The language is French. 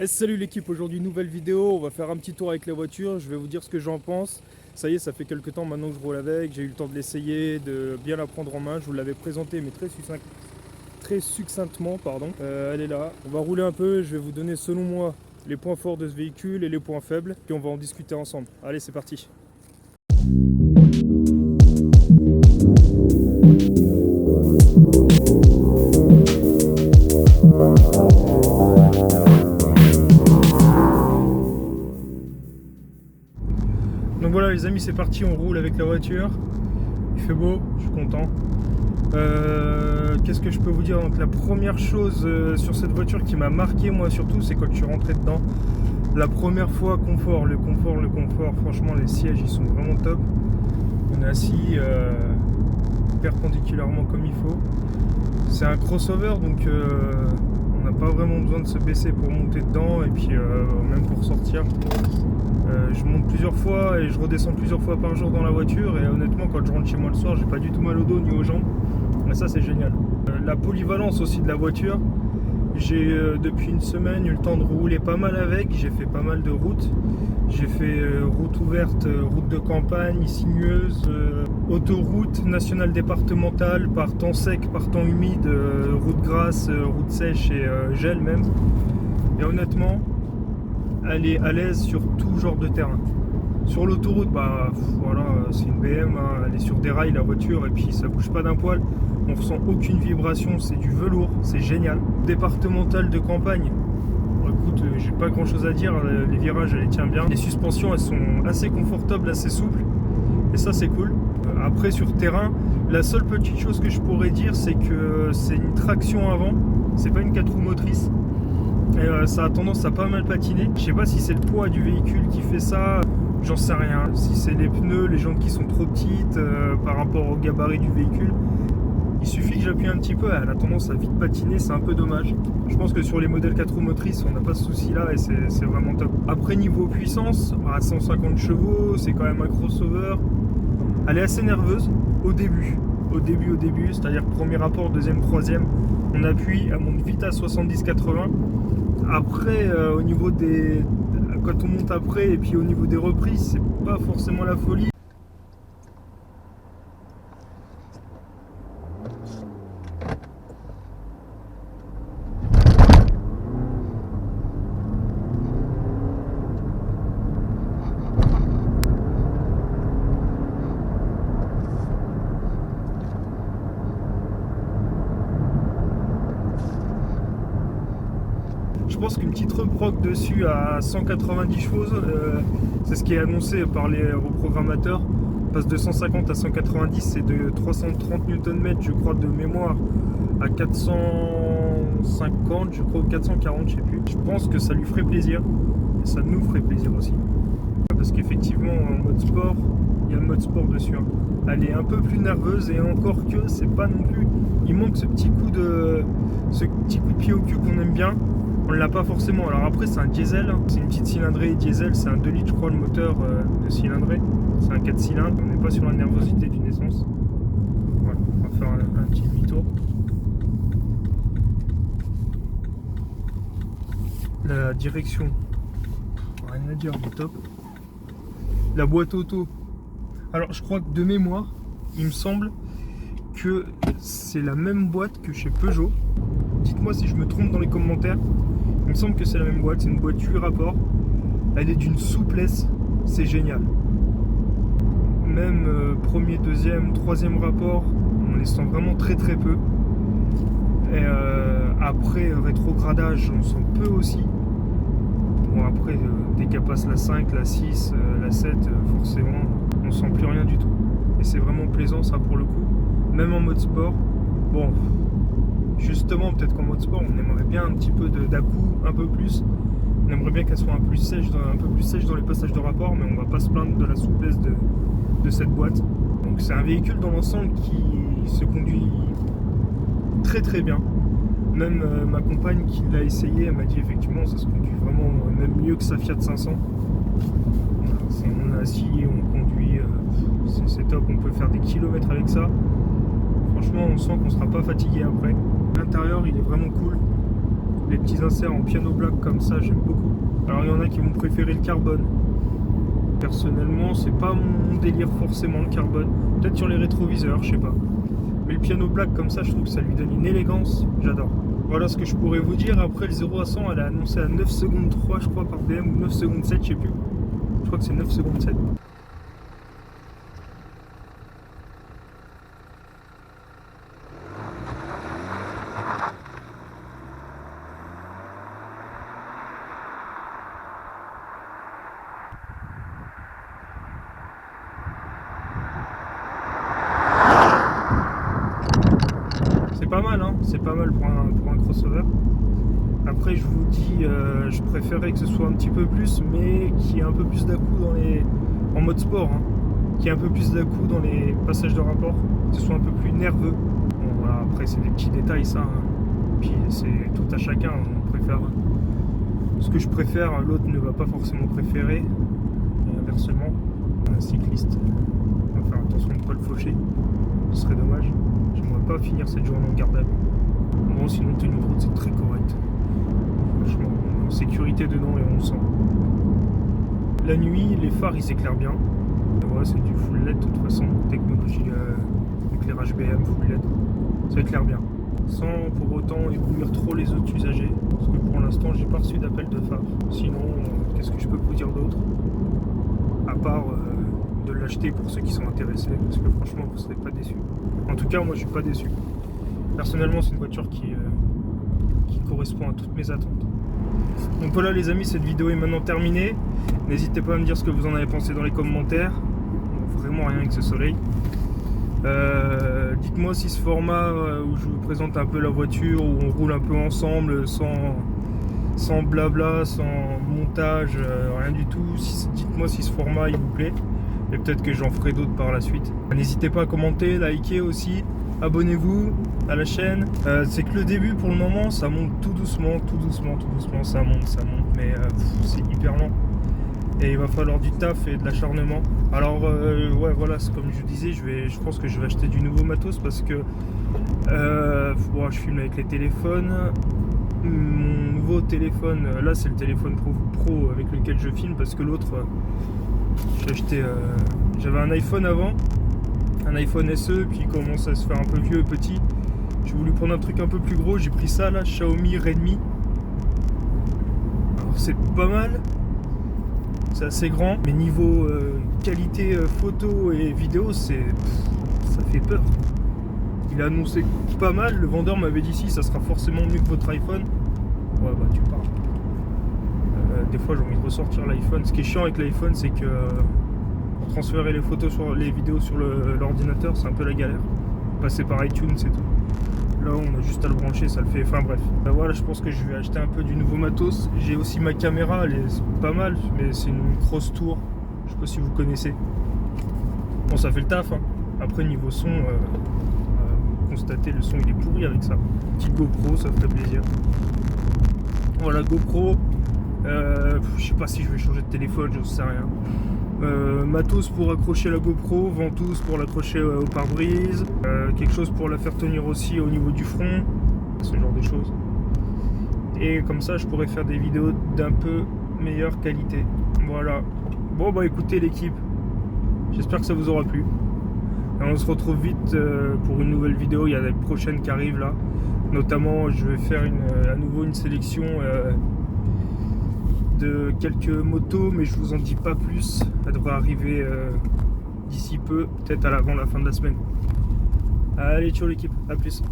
Salut l'équipe, aujourd'hui nouvelle vidéo, on va faire un petit tour avec la voiture, je vais vous dire ce que j'en pense. Ça y est, ça fait quelques temps maintenant que je roule avec, j'ai eu le temps de l'essayer, de bien la prendre en main, je vous l'avais présenté mais très succinctement. Elle est là, on va rouler un peu, je vais vous donner selon moi les points forts de ce véhicule et les points faibles, puis on va en discuter ensemble. Allez, c'est parti. Donc voilà les amis, c'est parti, on roule avec la voiture. Il fait beau, je suis content. Qu'est-ce que je peux vous dire? Donc la première chose sur cette voiture qui m'a marqué moi surtout, c'est quand je suis rentré dedans. La première fois, le confort, franchement les sièges ils sont vraiment top. On est assis perpendiculairement comme il faut. C'est un crossover donc on n'a pas vraiment besoin de se baisser pour monter dedans et puis même pour sortir. Je monte plusieurs fois et je redescends plusieurs fois par jour dans la voiture et honnêtement quand je rentre chez moi le soir j'ai pas du tout mal au dos ni aux jambes. Mais ça c'est génial. La polyvalence aussi de la voiture. J'ai depuis une semaine eu le temps de rouler pas mal avec, j'ai fait pas mal de routes. J'ai fait route ouverte, route de campagne, sinueuse, autoroute nationale départementale, par temps sec, par temps humide, route grasse, route sèche et gel même. Et honnêtement, elle est à l'aise sur tout genre de terrain. Sur l'autoroute, bah voilà, c'est une BM, hein, elle est sur des rails la voiture et puis ça bouge pas d'un poil. On ressent aucune vibration, c'est du velours, c'est génial. Départementale de campagne, bon, écoute, j'ai pas grand chose à dire, les virages elle les tient bien. Les suspensions elles sont assez confortables, assez souples et ça c'est cool. Après sur terrain, la seule petite chose que je pourrais dire c'est que c'est une traction avant, c'est pas une 4 roues motrices. Et ça a tendance à pas mal patiner. Je sais pas si c'est le poids du véhicule qui fait ça, j'en sais rien. Si c'est les pneus, les jantes qui sont trop petites par rapport au gabarit du véhicule. Il suffit que j'appuie un petit peu, elle a tendance à vite patiner, c'est un peu dommage. Je pense que sur les modèles 4 roues motrices, on n'a pas ce souci là et c'est vraiment top. Après niveau puissance, à 150 chevaux, c'est quand même un crossover. Elle est assez nerveuse au début, c'est-à-dire premier rapport, deuxième, troisième, on appuie, elle monte vite à 70-80. Après, au niveau des... quand on monte après et puis au niveau des reprises, c'est pas forcément la folie. Je pense qu'une petite reproque dessus à 190 chevaux, c'est ce qui est annoncé par les reprogrammateurs. On passe de 150 à 190, c'est de 330 Nm, je crois, de mémoire à 450, je crois, ou 440, je sais plus. Je pense que ça lui ferait plaisir, et ça nous ferait plaisir aussi. Parce qu'effectivement, en mode sport, il y a le mode sport dessus. Hein. Elle est un peu plus nerveuse et encore que c'est pas non plus. Il manque ce petit coup de pied au cul qu'on aime bien. On l'a pas forcément. Alors après c'est un diesel, c'est une petite cylindrée diesel, c'est un 2 litres je crois le moteur de cylindrée. C'est un 4 cylindres, on n'est pas sur la nervosité d'une essence. Voilà, on va faire un petit demi-tour. La direction, rien à dire, du top. La boîte auto. Alors je crois que de mémoire, il me semble que c'est la même boîte que chez Peugeot. Dites-moi si je me trompe dans les commentaires. Il me semble que c'est la même boîte, c'est une boîte 8 rapports. Elle est d'une souplesse, c'est génial. Même premier, deuxième, troisième rapport, on les sent vraiment très très peu. Et après rétrogradage, on sent peu aussi. Bon après, dès qu'elle passe la 5, la 6, la 7, forcément, on sent plus rien du tout. Et c'est vraiment plaisant ça pour le coup. Même en mode sport, bon... Justement, peut-être qu'en mode sport, on aimerait bien un petit peu d'à-coup, un peu plus. On aimerait bien qu'elle soit un peu plus sèche dans les passages de rapport, mais on va pas se plaindre de la souplesse de cette boîte. Donc c'est un véhicule dans l'ensemble qui se conduit très très bien. Même ma compagne qui l'a essayé, elle m'a dit effectivement ça se conduit vraiment même mieux que sa Fiat 500. Voilà, on est assis, on conduit, c'est top, on peut faire des kilomètres avec ça. Franchement on sent qu'on sera pas fatigué après. L'intérieur il est vraiment cool. les petits inserts en piano black comme ça, j'aime beaucoup. Alors il y en a qui vont préférer le carbone. Personnellement, c'est pas mon délire forcément le carbone. Peut-être sur les rétroviseurs, je sais pas. Mais le piano black comme ça, je trouve que ça lui donne une élégance. J'adore. Voilà ce que je pourrais vous dire. Après le 0 à 100, elle a annoncé à 9 secondes 3 je crois par BM ou 9 secondes 7, je sais plus. Je crois que c'est 9 secondes 7. C'est pas mal, hein, c'est pas mal pour un crossover. Après, je vous dis, je préférais que ce soit un petit peu plus, mais qu'il y ait un peu plus d'à-coups en mode sport, hein, qu'il y ait un peu plus d'à-coups dans les passages de rapport, que ce soit un peu plus nerveux. Bon, voilà, après, c'est des petits détails, ça. Hein. Puis c'est tout à chacun, on préfère. Ce que je préfère, l'autre ne va pas forcément préférer. Et inversement, un cycliste va faire attention de ne pas le faucher. Ce serait dommage. J'aimerais pas finir cette journée en garde à vue. Bon, sinon, tenue de route, c'est très correct. Franchement, on est en sécurité dedans et on le sent. La nuit, les phares, ils éclairent bien. Ouais, c'est du full LED de toute façon. Technologie éclairage BM full LED. Ça éclaire bien. Sans pour autant éblouir trop les autres usagers. Parce que pour l'instant, j'ai pas reçu d'appel de phare. Sinon, qu'est-ce que je peux vous dire d'autre? À part de l'acheter pour ceux qui sont intéressés. Parce que franchement, vous ne serez pas déçus. En tout cas, moi, je suis pas déçu. Personnellement, c'est une voiture qui correspond à toutes mes attentes. Donc voilà les amis, cette vidéo est maintenant terminée. N'hésitez pas à me dire ce que vous en avez pensé dans les commentaires. Vraiment rien avec ce soleil. Dites-moi si ce format où je vous présente un peu la voiture, où on roule un peu ensemble, sans blabla, sans montage, rien du tout. Dites-moi si ce format il vous plaît. Et peut-être que j'en ferai d'autres par la suite. N'hésitez pas à commenter, liker aussi. Abonnez-vous à la chaîne. C'est que le début pour le moment, ça monte tout doucement, ça monte, mais c'est hyper lent. Et il va falloir du taf et de l'acharnement. Alors ouais voilà, c'est comme je vous disais, je pense que je vais acheter du nouveau matos parce que je filme avec les téléphones. Mon nouveau téléphone, là c'est le téléphone pro avec lequel je filme parce que l'autre, j'ai acheté, j'avais un iPhone avant. Un iPhone SE, puis il commence à se faire un peu vieux et petit. J'ai voulu prendre un truc un peu plus gros, j'ai pris ça là, Xiaomi Redmi. Alors c'est pas mal, c'est assez grand, mais niveau qualité photo et vidéo, ça fait peur. Il a annoncé pas mal, le vendeur m'avait dit si ça sera forcément mieux que votre iPhone. Ouais bah tu parles. Des fois j'ai envie de ressortir l'iPhone. Ce qui est chiant avec l'iPhone, c'est que transférer les photos les vidéos sur l'ordinateur, c'est un peu la galère. Passer par iTunes, c'est tout. Là, on a juste à le brancher, ça le fait. Enfin bref. Voilà, je pense que je vais acheter un peu du nouveau matos. J'ai aussi ma caméra, elle est pas mal, mais c'est une Cross Tour. Je sais pas si vous connaissez. Bon, ça fait le taf. Hein. Après, niveau son, vous constatez, le son il est pourri avec ça. Petite GoPro, ça ferait plaisir. Voilà, GoPro. Je sais pas si je vais changer de téléphone, j'en sais rien. Matos pour accrocher la GoPro, ventouse pour l'accrocher au pare-brise, quelque chose pour la faire tenir aussi au niveau du front, ce genre de choses. Et comme ça je pourrais faire des vidéos d'un peu meilleure qualité. Voilà. Bon bah écoutez l'équipe, j'espère que ça vous aura plu. Et on se retrouve vite pour une nouvelle vidéo, il y a des prochaines qui arrivent là. Notamment je vais faire à nouveau une sélection de quelques motos, mais je vous en dis pas plus. Elle devrait arriver d'ici peu, peut-être avant la fin de la semaine. Allez, ciao l'équipe, à plus.